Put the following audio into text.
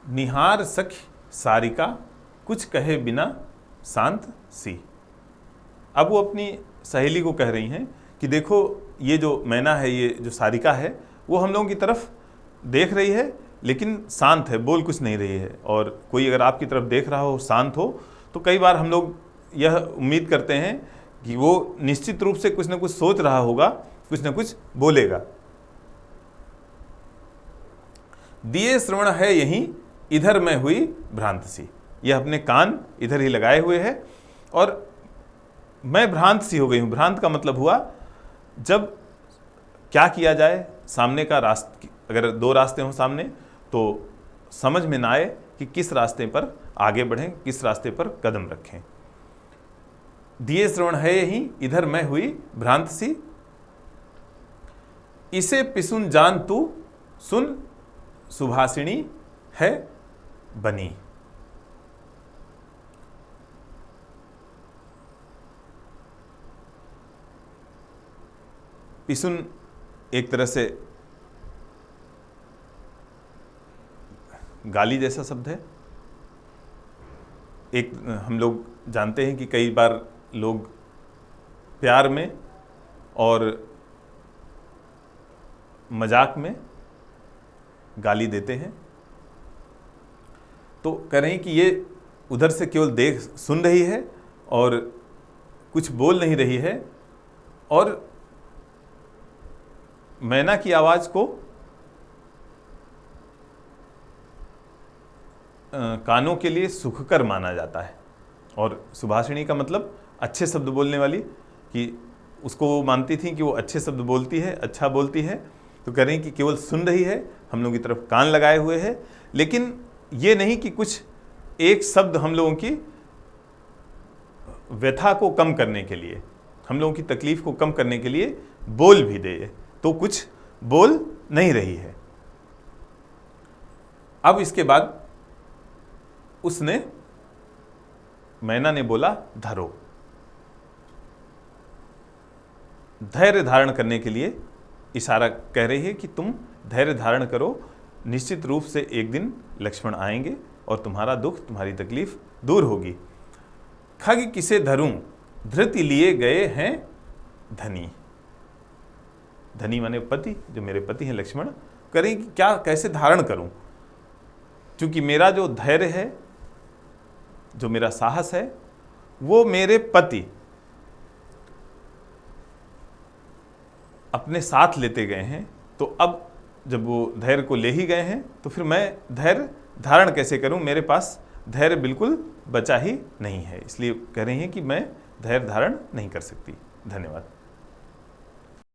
निहार सखी सारिका कुछ कहे बिना शांत सी। अब वो अपनी सहेली को कह रही हैं कि देखो ये जो मैना है, ये जो सारिका है, वो हम लोगों की तरफ देख रही है लेकिन शांत है, बोल कुछ नहीं रही है। और कोई अगर आपकी तरफ देख रहा हो, शांत हो, तो कई बार हम लोग यह उम्मीद करते हैं कि वो निश्चित रूप से कुछ ना कुछ सोच रहा होगा, कुछ ना कुछ बोलेगा। दिए श्रवण है यहीं इधर मैं हुई भ्रांत सी। यह अपने कान इधर ही लगाए हुए है और मैं भ्रांत सी हो गई हूँ। भ्रांत का मतलब हुआ जब क्या किया जाए, सामने का रास्ता, अगर दो रास्ते हों सामने तो समझ में ना आए कि किस रास्ते पर आगे बढ़ें, किस रास्ते पर कदम रखें। दिए श्रवण है यहीं इधर मैं हुई भ्रांत सी, इसे पिसुन जान तू सुन सुभाषिणी है बनी। पिसुन एक तरह से गाली जैसा शब्द है। एक हम लोग जानते हैं कि कई बार लोग प्यार में और मजाक में गाली देते हैं, तो कह रहे हैं कि ये उधर से केवल देख सुन रही है और कुछ बोल नहीं रही है, और मैना की आवाज को कानों के लिए सुखकर माना जाता है। और सुभाषिणी का मतलब अच्छे शब्द बोलने वाली, कि उसको वो मानती थी कि वो अच्छे शब्द बोलती है, अच्छा बोलती है। तो कह रहे हैं कि केवल सुन रही है, हम लोगों की तरफ कान लगाए हुए है, लेकिन ये नहीं कि कुछ एक शब्द हम लोगों की व्यथा को कम करने के लिए, हम लोगों की तकलीफ को कम करने के लिए बोल भी दे, तो कुछ बोल नहीं रही है। अब इसके बाद उसने, मैना ने बोला धरो। धैर्य धारण करने के लिए इशारा कह रही है कि तुम धैर्य धारण करो, निश्चित रूप से एक दिन लक्ष्मण आएंगे और तुम्हारा दुख, तुम्हारी तकलीफ दूर होगी। खग किसे धरूं धृति लिए गए हैं धनी। धनी माने पति, जो मेरे पति हैं लक्ष्मण। करें कि क्या, कैसे धारण करूं, क्योंकि मेरा जो धैर्य है, जो मेरा साहस है, वो मेरे पति अपने साथ लेते गए हैं। तो अब जब वो धैर्य को ले ही गए हैं तो फिर मैं धैर्य धारण कैसे करूं, मेरे पास धैर्य बिल्कुल बचा ही नहीं है। इसलिए कह रही हैं कि मैं धैर्य धारण नहीं कर सकती। धन्यवाद।